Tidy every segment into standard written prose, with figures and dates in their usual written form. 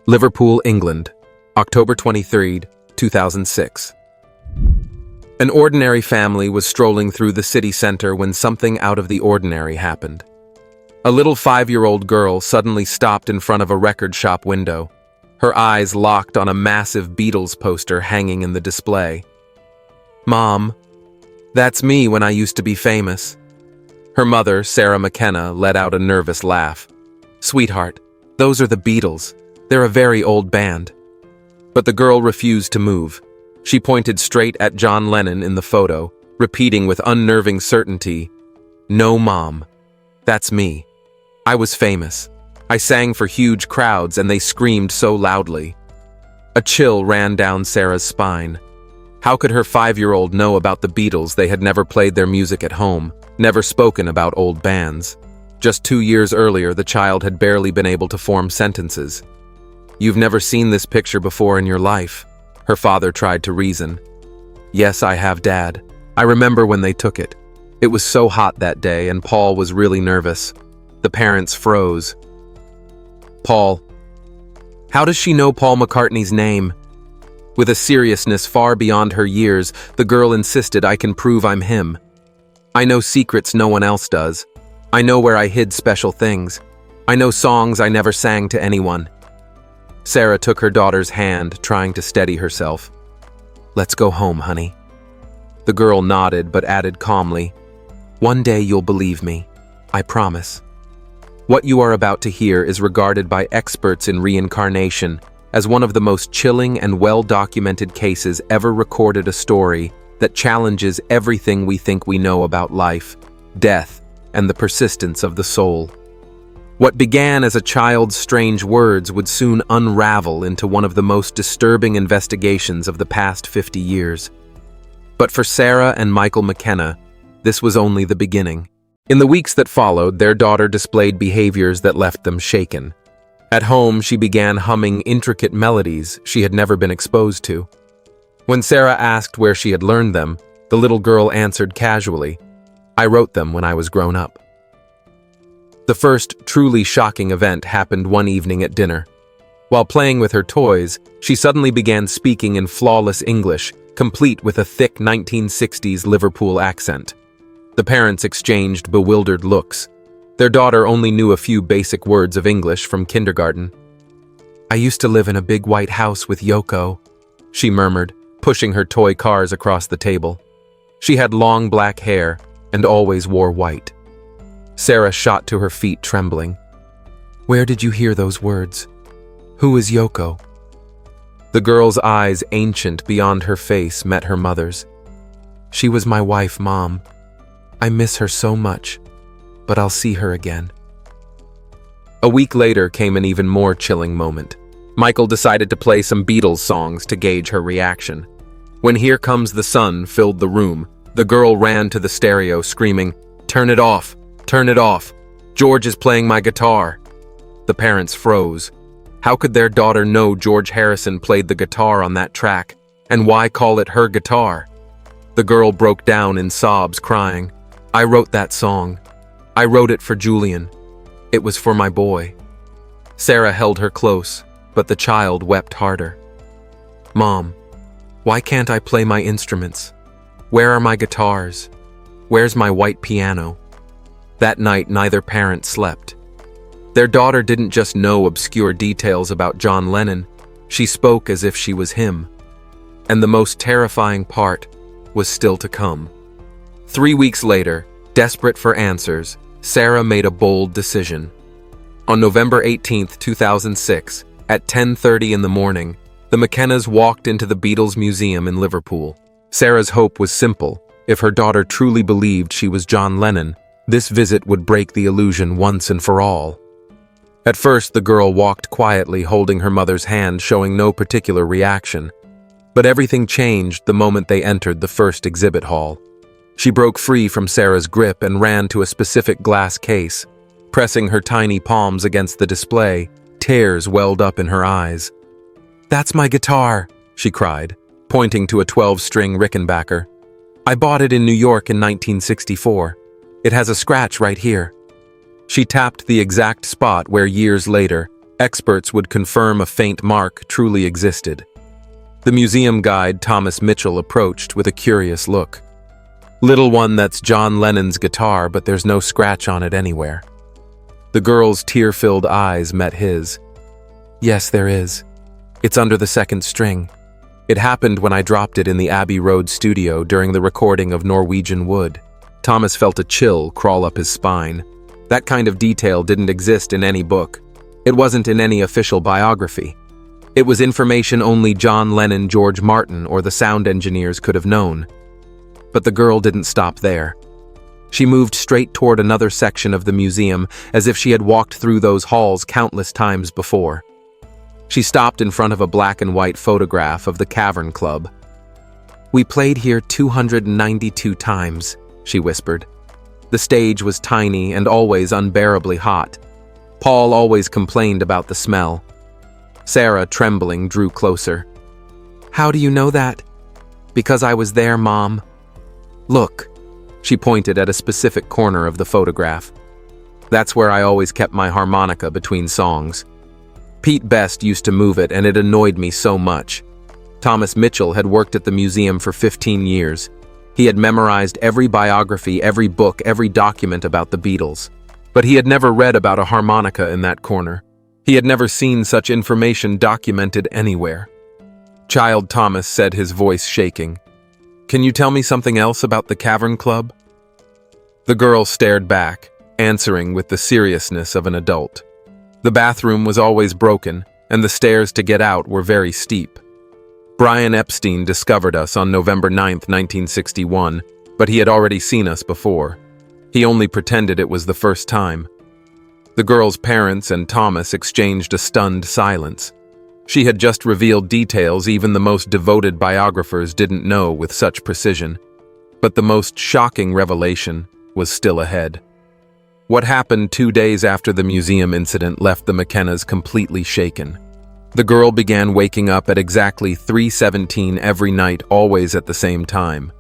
Liverpool, England, October 23, 2006. An ordinary family was strolling through the city center when something out of the ordinary happened. A little 5-year-old girl suddenly stopped in front of a record shop window, her eyes locked on a massive Beatles poster hanging in the display. "Mom, that's me when I used to be famous." Her mother, Sarah McKenna, let out a nervous laugh. "Sweetheart, those are the Beatles. They're a very old band." But the girl refused to move. She pointed straight at John Lennon in the photo, repeating with unnerving certainty, "No, Mom, that's me. I was famous. I sang for huge crowds and they screamed so loudly." A chill ran down Sarah's spine. How could her 5-year-old know about the Beatles? They had never played their music at home, never spoken about old bands. Just 2 years earlier, the child had barely been able to form sentences. "You've never seen this picture before in your life," her father tried to reason. "Yes, I have, Dad. I remember when they took it. It was so hot that day and Paul was really nervous." The parents froze. "Paul. How does she know Paul McCartney's name?" With a seriousness far beyond her years, the girl insisted, "I can prove I'm him. I know secrets no one else does. I know where I hid special things. I know songs I never sang to anyone." Sarah took her daughter's hand, trying to steady herself. "Let's go home, honey." The girl nodded but added calmly, "One day you'll believe me. I promise." What you are about to hear is regarded by experts in reincarnation as one of the most chilling and well-documented cases ever recorded, a story that challenges everything we think we know about life, death, and the persistence of the soul. What began as a child's strange words would soon unravel into one of the most disturbing investigations of the past 50 years. But for Sarah and Michael McKenna, this was only the beginning. In the weeks that followed, their daughter displayed behaviors that left them shaken. At home, she began humming intricate melodies she had never been exposed to. When Sarah asked where she had learned them, the little girl answered casually, "I wrote them when I was grown up." The first truly shocking event happened one evening at dinner. While playing with her toys, she suddenly began speaking in flawless English, complete with a thick 1960s Liverpool accent. The parents exchanged bewildered looks. Their daughter only knew a few basic words of English from kindergarten. "I used to live in a big white house with Yoko," she murmured, pushing her toy cars across the table. She had long black hair and always wore white. Sarah shot to her feet, trembling. "Where did you hear those words? Who is Yoko?" The girl's eyes, ancient beyond her face, met her mother's. "She was my wife, Mom. I miss her so much, but I'll see her again." A week later came an even more chilling moment. Michael decided to play some Beatles songs to gauge her reaction. When "Here Comes the Sun" filled the room, the girl ran to the stereo, screaming, "Turn it off! Turn it off! George is playing my guitar!" The parents froze. How could their daughter know George Harrison played the guitar on that track? And why call it her guitar? The girl broke down in sobs, crying, "I wrote that song. I wrote it for Julian. It was for my boy." Sarah held her close, but the child wept harder. "Mom, why can't I play my instruments? Where are my guitars? Where's my white piano?" That night, neither parent slept. Their daughter didn't just know obscure details about John Lennon, she spoke as if she was him. And the most terrifying part was still to come. 3 weeks later, desperate for answers, Sarah made a bold decision. On November 18, 2006, at 10:30 in the morning, the McKennas walked into the Beatles Museum in Liverpool. Sarah's hope was simple. If her daughter truly believed she was John Lennon, this visit would break the illusion once and for all. At first, the girl walked quietly, holding her mother's hand, showing no particular reaction. But everything changed the moment they entered the first exhibit hall. She broke free from Sarah's grip and ran to a specific glass case. Pressing her tiny palms against the display, tears welled up in her eyes. "That's my guitar," she cried, pointing to a 12-string Rickenbacker. "I bought it in New York in 1964. It has a scratch right here." She tapped the exact spot where years later, Experts would confirm a faint mark truly existed. The museum guide, Thomas Mitchell, approached with a curious look. "Little one, that's John Lennon's guitar, but there's no scratch on it anywhere." The girl's tear-filled eyes met his. "Yes, there is. It's under the second string. It happened when I dropped it in the Abbey Road studio during the recording of Norwegian Wood." Thomas felt a chill crawl up his spine. That kind of detail didn't exist in any book. It wasn't in any official biography. It was information only John Lennon, George Martin, or the sound engineers could have known. But the girl didn't stop there. She moved straight toward another section of the museum, as if she had walked through those halls countless times before. She stopped in front of a black and white photograph of the Cavern Club. "We played here 292 times, she whispered. The stage was tiny and always unbearably hot. Paul always complained about the smell. Sarah, trembling, drew closer. "How do you know that?" "Because I was there, Mom. Look." She pointed at a specific corner of the photograph. "That's where I always kept my harmonica between songs. Pete Best used to move it, and it annoyed me so much." Thomas Mitchell had worked at the museum for 15 years. He had memorized every biography, every book, every document about the Beatles. But he had never read about a harmonica in that corner. He had never seen such information documented anywhere. "Child," Thomas said, his voice shaking. "Can you tell me something else about the Cavern Club?" The girl stared back, answering with the seriousness of an adult. "The bathroom was always broken, and the stairs to get out were very steep. Brian Epstein discovered us on November 9, 1961, but he had already seen us before. He only pretended it was the first time." The girl's parents and Thomas exchanged a stunned silence. She had just revealed details even the most devoted biographers didn't know with such precision. But the most shocking revelation was still ahead. What happened 2 days after the museum incident left the McKennas completely shaken. The girl began waking up at exactly 3:17 every night, always at the same time.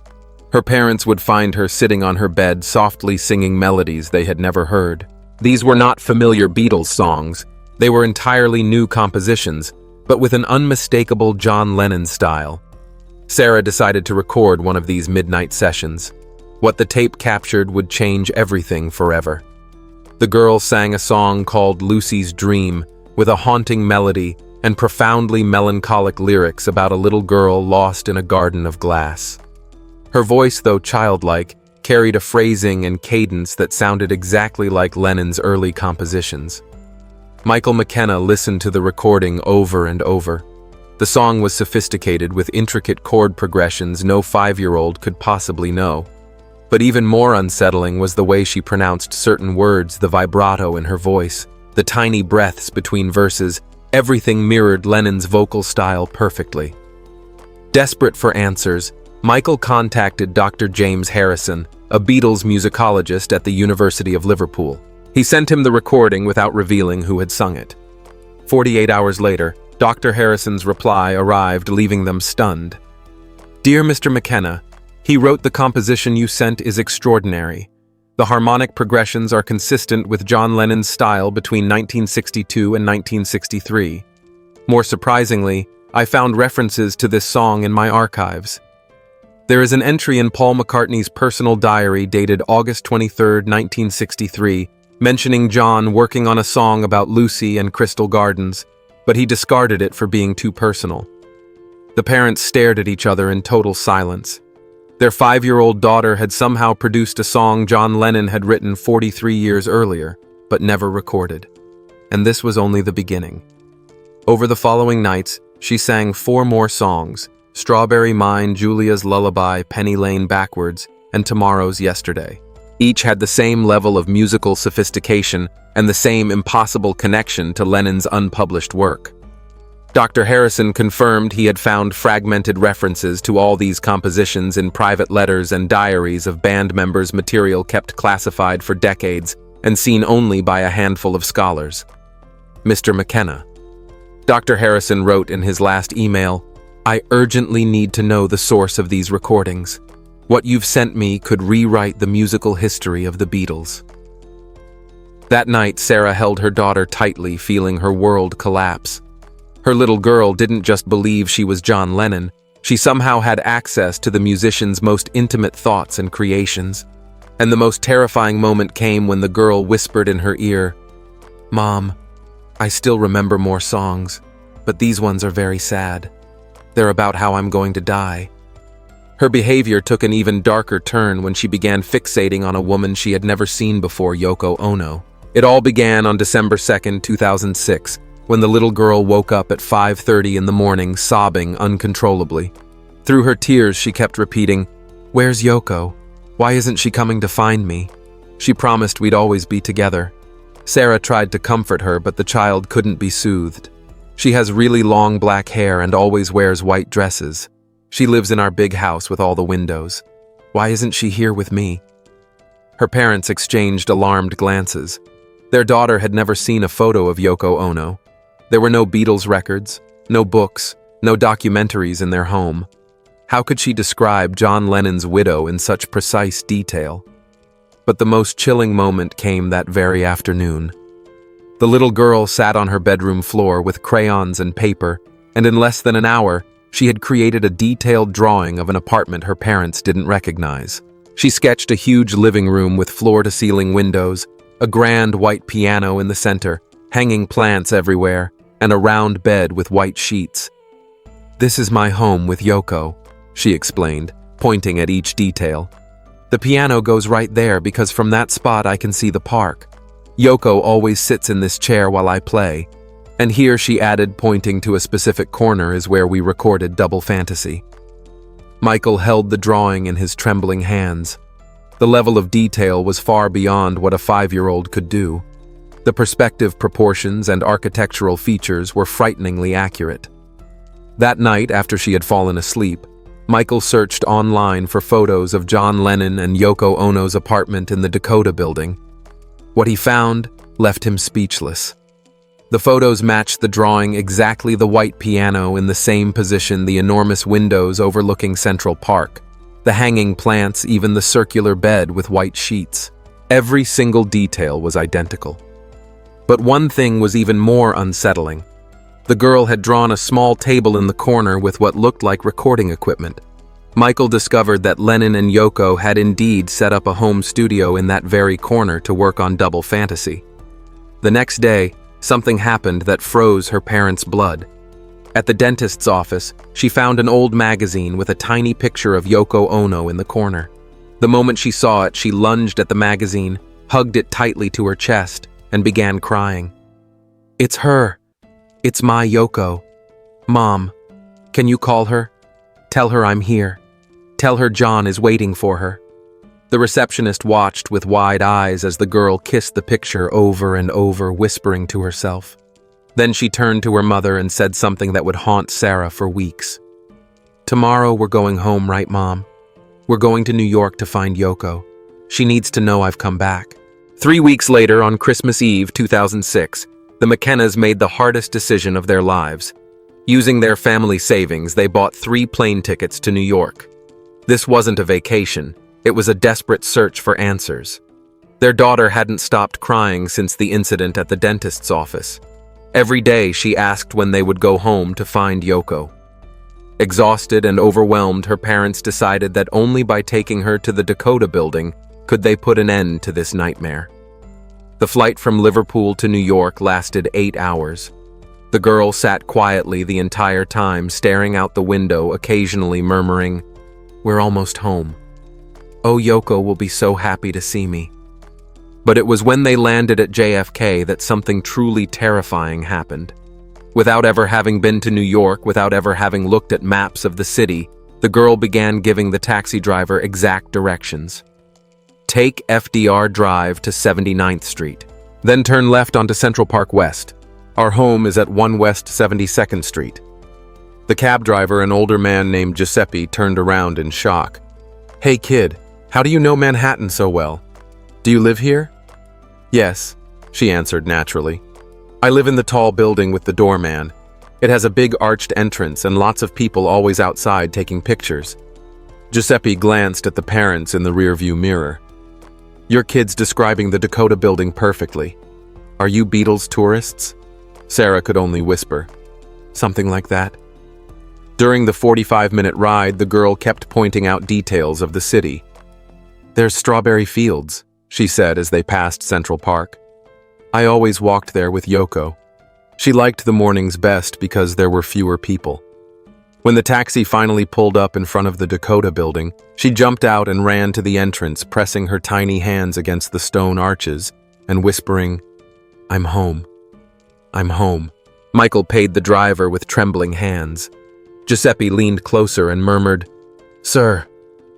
Her parents would find her sitting on her bed, softly singing melodies they had never heard. These were not familiar Beatles songs. They were entirely new compositions, but with an unmistakable John Lennon style. Sarah decided to record one of these midnight sessions. What the tape captured would change everything forever. The girl sang a song called Lucy's Dream, with a haunting melody and profoundly melancholic lyrics about a little girl lost in a garden of glass. Her voice, though childlike, carried a phrasing and cadence that sounded exactly like Lennon's early compositions. Michael McKenna listened to the recording over and over. The song was sophisticated with intricate chord progressions no 5-year-old could possibly know. But even more unsettling was the way she pronounced certain words, the vibrato in her voice, the tiny breaths between verses. Everything mirrored Lennon's vocal style perfectly. Desperate for answers, Michael contacted Dr. James Harrison, a Beatles musicologist at the University of Liverpool. He sent him the recording without revealing who had sung it. 48 hours later, Dr. Harrison's reply arrived, leaving them stunned. "Dear Mr. McKenna, he wrote the composition you sent is extraordinary. The harmonic progressions are consistent with John Lennon's style between 1962 and 1963. More surprisingly, I found references to this song in my archives. There is an entry in Paul McCartney's personal diary dated August 23, 1963, mentioning John working on a song about Lucy and Crystal Gardens, but he discarded it for being too personal." The parents stared at each other in total silence. Their 5-year-old daughter had somehow produced a song John Lennon had written 43 years earlier, but never recorded. And this was only the beginning. Over the following nights, she sang 4 more songs: Strawberry Mine, Julia's Lullaby, Penny Lane Backwards, and Tomorrow's Yesterday. Each had the same level of musical sophistication and the same impossible connection to Lennon's unpublished work. Dr. Harrison confirmed he had found fragmented references to all these compositions in private letters and diaries of band members, material kept classified for decades and seen only by a handful of scholars. "Mr. McKenna," Dr. Harrison wrote in his last email, "I urgently need to know the source of these recordings. What you've sent me could rewrite the musical history of the Beatles." That night, Sarah held her daughter tightly, feeling her world collapse. Her little girl didn't just believe she was John Lennon, she somehow had access to the musician's most intimate thoughts and creations. And the most terrifying moment came when the girl whispered in her ear, "Mom, I still remember more songs, but these ones are very sad. They're about how I'm going to die." Her behavior took an even darker turn when she began fixating on a woman she had never seen before, Yoko Ono. It all began on December 2nd, 2006, when the little girl woke up at 5:30 in the morning, sobbing uncontrollably. Through her tears, she kept repeating, "Where's Yoko? Why isn't she coming to find me? She promised we'd always be together." Sarah tried to comfort her, but the child couldn't be soothed. She has really long black hair and always wears white dresses. She lives in our big house with all the windows. Why isn't she here with me? Her parents exchanged alarmed glances. Their daughter had never seen a photo of Yoko Ono. There were no Beatles records, no books, no documentaries in their home. How could she describe John Lennon's widow in such precise detail? But the most chilling moment came that very afternoon. The little girl sat on her bedroom floor with crayons and paper, and in less than an hour, she had created a detailed drawing of an apartment her parents didn't recognize. She sketched a huge living room with floor-to-ceiling windows, a grand white piano in the center, hanging plants everywhere, and a round bed with white sheets. "This is my home with Yoko," she explained, pointing at each detail. "The piano goes right there because from that spot I can see the park. Yoko always sits in this chair while I play. And here," she added, pointing to a specific corner, "is where we recorded Double Fantasy." Michael held the drawing in his trembling hands. The level of detail was far beyond what a 5-year-old could do. The perspective, proportions, and architectural features were frighteningly accurate. That night, after she had fallen asleep, Michael searched online for photos of John Lennon and Yoko Ono's apartment in the Dakota building. What he found left him speechless. The photos matched the drawing exactly: the white piano in the same position, the enormous windows overlooking Central Park, the hanging plants, even the circular bed with white sheets. Every single detail was identical. But one thing was even more unsettling. The girl had drawn a small table in the corner with what looked like recording equipment. Michael discovered that Lennon and Yoko had indeed set up a home studio in that very corner to work on Double Fantasy. The next day, something happened that froze her parents' blood. At the dentist's office, she found an old magazine with a tiny picture of Yoko Ono in the corner. The moment she saw it, she lunged at the magazine, hugged it tightly to her chest, and began crying. "It's her. It's my Yoko. Mom, can you call her? Tell her I'm here. Tell her John is waiting for her." The receptionist watched with wide eyes as the girl kissed the picture over and over, whispering to herself. Then she turned to her mother and said something that would haunt Sarah for weeks. "Tomorrow we're going home, right, Mom? We're going to New York to find Yoko. She needs to know I've come back." 3 weeks later, on Christmas Eve 2006, the McKennas made the hardest decision of their lives. Using their family savings, they bought 3 plane tickets to New York. This wasn't a vacation. It was a desperate search for answers. Their daughter hadn't stopped crying since the incident at the dentist's office. Every day she asked when they would go home to find Yoko. Exhausted and overwhelmed, her parents decided that only by taking her to the Dakota building could they put an end to this nightmare. The flight from Liverpool to New York lasted 8 hours. The girl sat quietly the entire time, staring out the window, occasionally murmuring, "We're almost home. Oh, Yoko will be so happy to see me." But it was when they landed at JFK that something truly terrifying happened. Without ever having been to New York, without ever having looked at maps of the city, the girl began giving the taxi driver exact directions. "Take FDR Drive to 79th Street. Then turn left onto Central Park West. Our home is at 1 West 72nd Street." The cab driver, an older man named Giuseppe, turned around in shock. "Hey kid, how do you know Manhattan so well? Do you live here?" "Yes," she answered naturally. "I live in the tall building with the doorman. It has a big arched entrance and lots of people always outside taking pictures." Giuseppe glanced at the parents in the rearview mirror. Your kid's describing the Dakota building perfectly. Are you Beatles tourists? Sarah could only whisper. Something like that. During the 45-minute ride, the girl kept pointing out details of the city. There's strawberry fields, she said as they passed Central Park. I always walked there with Yoko. She liked the mornings best because there were fewer people. When the taxi finally pulled up in front of the Dakota building, she jumped out and ran to the entrance, pressing her tiny hands against the stone arches and whispering, "I'm home. I'm home." Michael paid the driver with trembling hands. Giuseppe leaned closer and murmured, "Sir,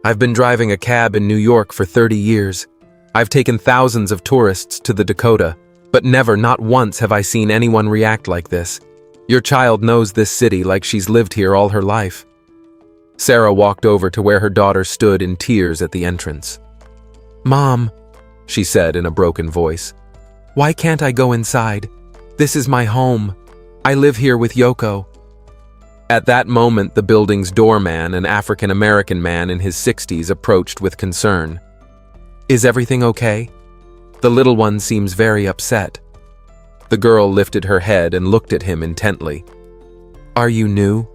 I've been driving a cab in New York for 30 years. I've taken thousands of tourists to the Dakota, but never, not once, have I seen anyone react like this. Your child knows this city like she's lived here all her life." Sarah walked over to where her daughter stood in tears at the entrance. "Mom," she said in a broken voice, "why can't I go inside? This is my home. I live here with Yoko." At that moment, the building's doorman, an African-American man in his 60s, approached with concern. "Is everything okay? The little one seems very upset." The girl lifted her head and looked at him intently. "Are you new?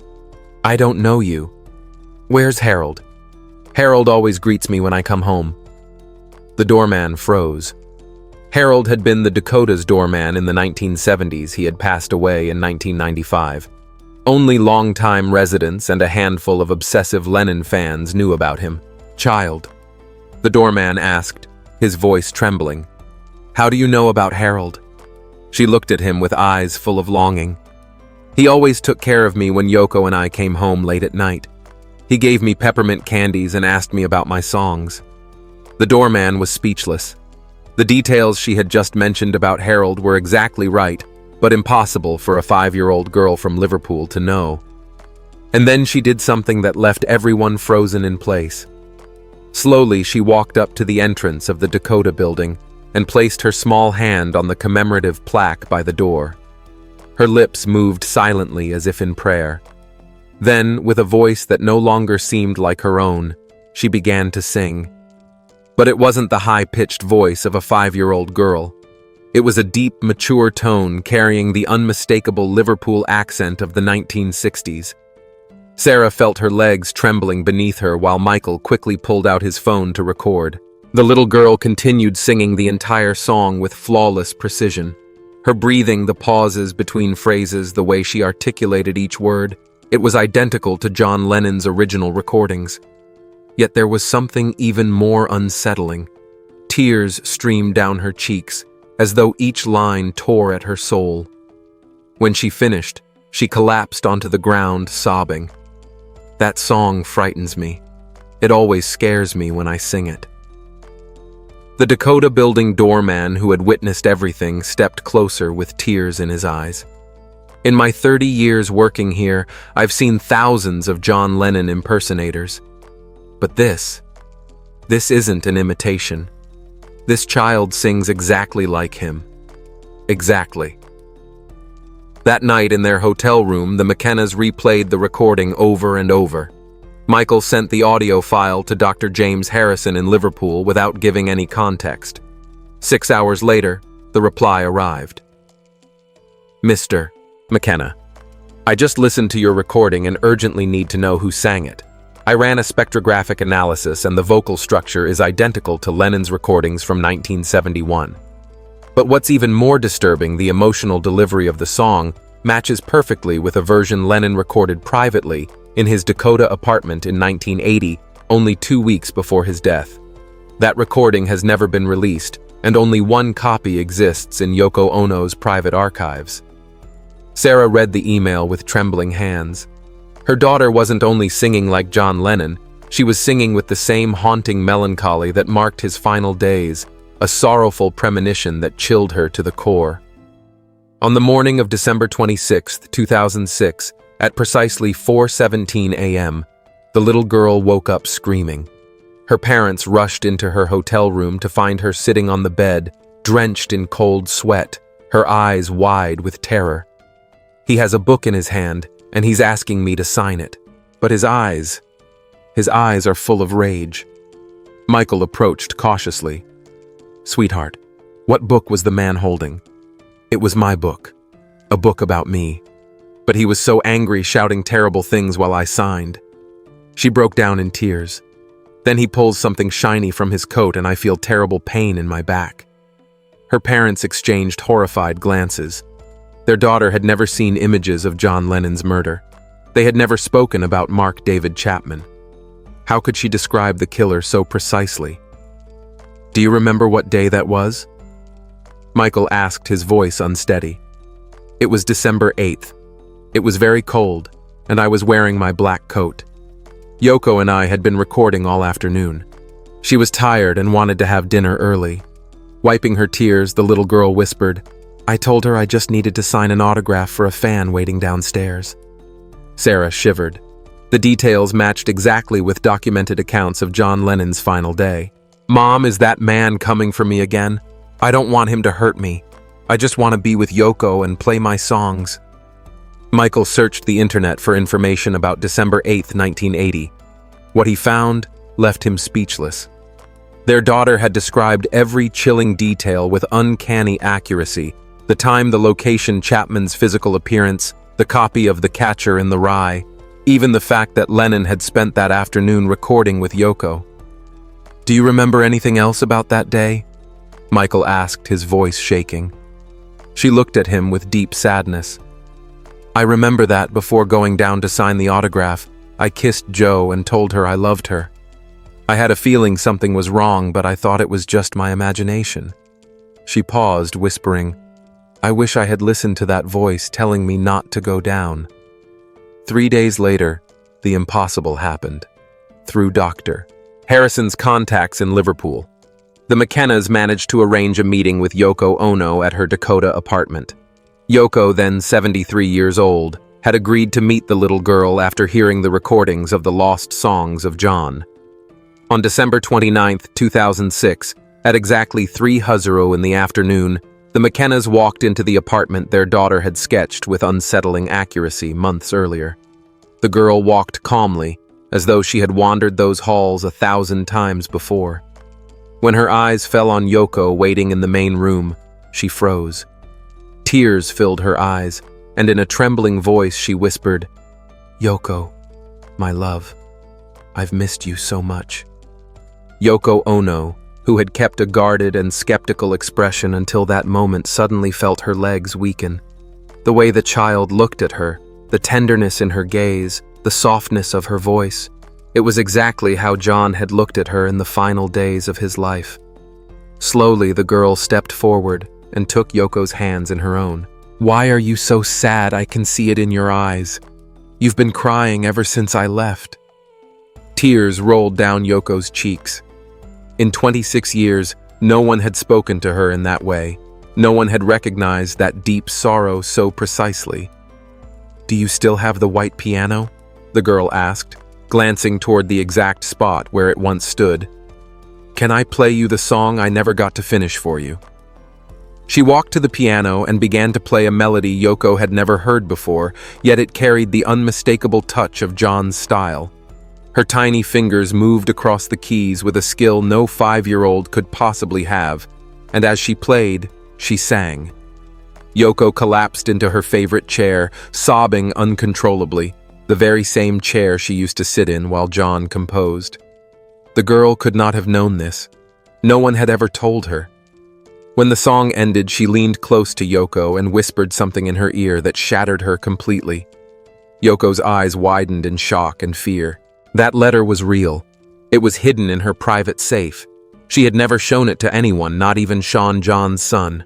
I don't know you. Where's Harold? Harold always greets me when I come home." The doorman froze. Harold had been the Dakota's doorman in the 1970s. He had passed away in 1995. Only longtime residents and a handful of obsessive Lennon fans knew about him. "Child," the doorman asked, his voice trembling, "how do you know about Harold?" She looked at him with eyes full of longing. "He always took care of me when Yoko and I came home late at night. He gave me peppermint candies and asked me about my songs." The doorman was speechless. The details she had just mentioned about Harold were exactly right, but impossible for a 5-year-old girl from Liverpool to know. And then she did something that left everyone frozen in place. Slowly, she walked up to the entrance of the Dakota building and placed her small hand on the commemorative plaque by the door. Her lips moved silently as if in prayer. Then, with a voice that no longer seemed like her own, she began to sing. But it wasn't the high-pitched voice of a 5-year-old girl. It was a deep, mature tone carrying the unmistakable Liverpool accent of the 1960s. Sarah felt her legs trembling beneath her while Michael quickly pulled out his phone to record. The little girl continued singing the entire song with flawless precision. Her breathing, the pauses between phrases, the way she articulated each word, it was identical to John Lennon's original recordings. Yet there was something even more unsettling. Tears streamed down her cheeks, as though each line tore at her soul. When she finished, she collapsed onto the ground, sobbing. "That song frightens me. It always scares me when I sing it." The Dakota building doorman who had witnessed everything stepped closer with tears in his eyes. "In my 30 years working here, I've seen thousands of John Lennon impersonators. But this isn't an imitation. This child sings exactly like him. Exactly." That night in their hotel room, the McKennas replayed the recording over and over. Michael sent the audio file to Dr. James Harrison in Liverpool without giving any context. 6 hours later, the reply arrived. "Mr. McKenna, I just listened to your recording and urgently need to know who sang it. I ran a spectrographic analysis and the vocal structure is identical to Lennon's recordings from 1971. But what's even more disturbing, the emotional delivery of the song matches perfectly with a version Lennon recorded privately in his Dakota apartment in 1980, only 2 weeks before his death. That recording has never been released, and only one copy exists in Yoko Ono's private archives." Sarah read the email with trembling hands. Her daughter wasn't only singing like John Lennon, she was singing with the same haunting melancholy that marked his final days, a sorrowful premonition that chilled her to the core. On the morning of December 26, 2006, at precisely 4:17 a.m., the little girl woke up screaming. Her parents rushed into her hotel room to find her sitting on the bed, drenched in cold sweat, her eyes wide with terror. "He has a book in his hand, and he's asking me to sign it. But his eyes are full of rage." Michael approached cautiously. Sweetheart, what book was the man holding? It was my book. A book about me. But he was so angry, shouting terrible things while I signed. She broke down in tears. Then he pulls something shiny from his coat and I feel terrible pain in my back. Her parents exchanged horrified glances. Their daughter had never seen images of John Lennon's murder. They had never spoken about Mark David Chapman. How could she describe the killer so precisely? Do you remember what day that was? Michael asked, his voice unsteady. It was December 8th. It was very cold, and I was wearing my black coat. Yoko and I had been recording all afternoon. She was tired and wanted to have dinner early. Wiping her tears, the little girl whispered, I told her I just needed to sign an autograph for a fan waiting downstairs. Sarah shivered. The details matched exactly with documented accounts of John Lennon's final day. Mom, is that man coming for me again? I don't want him to hurt me. I just want to be with Yoko and play my songs. Michael searched the internet for information about December 8th, 1980. What he found left him speechless. Their daughter had described every chilling detail with uncanny accuracy. The time, the location, Chapman's physical appearance, the copy of The Catcher in the Rye, even the fact that Lennon had spent that afternoon recording with Yoko. Do you remember anything else about that day? Michael asked, his voice shaking. She looked at him with deep sadness. I remember that before going down to sign the autograph, I kissed Jo and told her I loved her. I had a feeling something was wrong, but I thought it was just my imagination. She paused, whispering, I wish I had listened to that voice telling me not to go down. 3 days later, the impossible happened. Through Dr. Harrison's contacts in Liverpool, the McKennas managed to arrange a meeting with Yoko Ono at her Dakota apartment. Yoko, then 73 years old, had agreed to meet the little girl after hearing the recordings of the lost songs of John. On December 29, 2006, at exactly 3:00 in the afternoon, the McKennas walked into the apartment their daughter had sketched with unsettling accuracy months earlier. The girl walked calmly, as though she had wandered those halls 1,000 times before. When her eyes fell on Yoko waiting in the main room, she froze. Tears filled her eyes, and in a trembling voice she whispered, Yoko, my love, I've missed you so much. Yoko Ono, who had kept a guarded and skeptical expression until that moment, suddenly felt her legs weaken. The way the child looked at her, the tenderness in her gaze, the softness of her voice, it was exactly how John had looked at her in the final days of his life. Slowly, the girl stepped forward and took Yoko's hands in her own. Why are you so sad? I can see it in your eyes. You've been crying ever since I left. Tears rolled down Yoko's cheeks. In 26 years, no one had spoken to her in that way. No one had recognized that deep sorrow so precisely. Do you still have the white piano? The girl asked, glancing toward the exact spot where it once stood. Can I play you the song I never got to finish for you? She walked to the piano and began to play a melody Yoko had never heard before, yet it carried the unmistakable touch of John's style. Her tiny fingers moved across the keys with a skill no 5-year-old could possibly have, and as she played, she sang. Yoko collapsed into her favorite chair, sobbing uncontrollably, the very same chair she used to sit in while John composed. The girl could not have known this. No one had ever told her. When the song ended, she leaned close to Yoko and whispered something in her ear that shattered her completely. Yoko's eyes widened in shock and fear. That letter was real. It was hidden in her private safe. She had never shown it to anyone, not even Sean, John's son.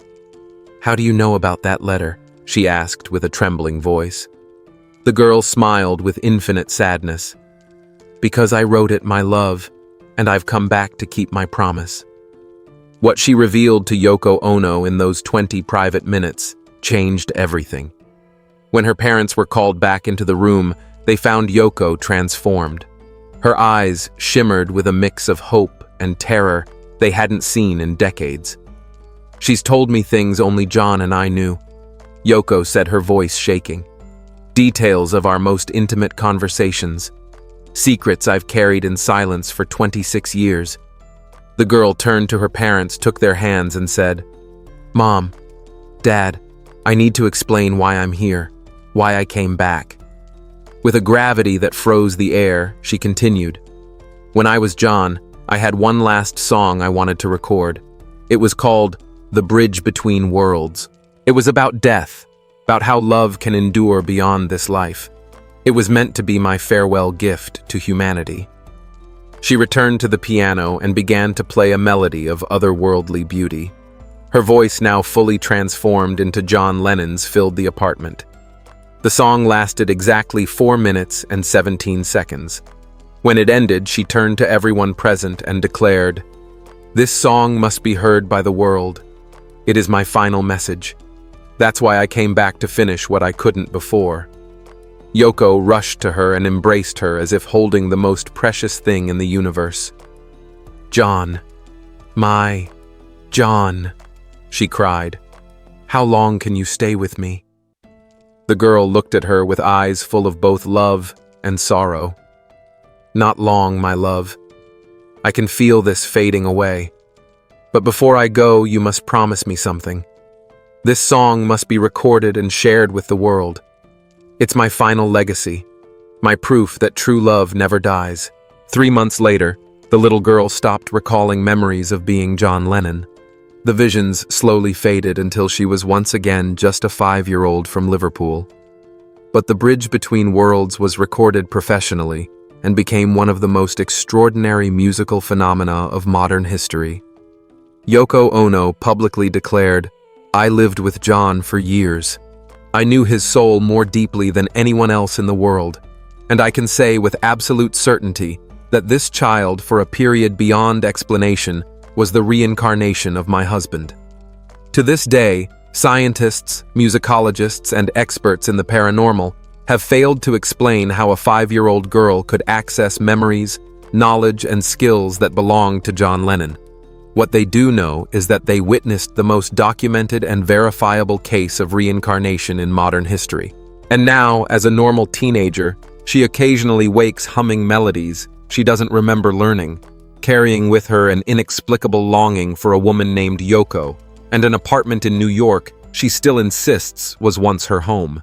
How do you know about that letter? She asked with a trembling voice. The girl smiled with infinite sadness. Because I wrote it, my love, and I've come back to keep my promise. What she revealed to Yoko Ono in those 20 private minutes changed everything. When her parents were called back into the room, they found Yoko transformed. Her eyes shimmered with a mix of hope and terror they hadn't seen in decades. She's told me things only John and I knew, Yoko said, her voice shaking. Details of our most intimate conversations. Secrets I've carried in silence for 26 years. The girl turned to her parents, took their hands, and said, "Mom, Dad, I need to explain why I'm here, why I came back." With a gravity that froze the air, she continued, "When I was John, I had one last song I wanted to record. It was called The Bridge Between Worlds. It was about death, about how love can endure beyond this life. It was meant to be my farewell gift to humanity." She returned to the piano and began to play a melody of otherworldly beauty. Her voice, now fully transformed into John Lennon's, filled the apartment. The song lasted exactly 4 minutes and 17 seconds. When it ended, she turned to everyone present and declared, "This song must be heard by the world. It is my final message. That's why I came back to finish what I couldn't before." Yoko rushed to her and embraced her as if holding the most precious thing in the universe. "John, my John," she cried. "How long can you stay with me?" The girl looked at her with eyes full of both love and sorrow. "Not long, my love. I can feel this fading away. But before I go, you must promise me something. This song must be recorded and shared with the world. It's my final legacy, my proof that true love never dies." 3 months later, the little girl stopped recalling memories of being John Lennon. The visions slowly faded until she was once again just a 5-year-old from Liverpool. But The Bridge Between Worlds was recorded professionally and became one of the most extraordinary musical phenomena of modern history. Yoko Ono publicly declared, "I lived with John for years. I knew his soul more deeply than anyone else in the world, and I can say with absolute certainty that this child, for a period beyond explanation, was the reincarnation of my husband." To this day, scientists, musicologists, and experts in the paranormal have failed to explain how a 5-year-old girl could access memories, knowledge, and skills that belonged to John Lennon. What they do know is that they witnessed the most documented and verifiable case of reincarnation in modern history. And now, as a normal teenager, she occasionally wakes humming melodies she doesn't remember learning, carrying with her an inexplicable longing for a woman named Yoko, and an apartment in New York she still insists was once her home.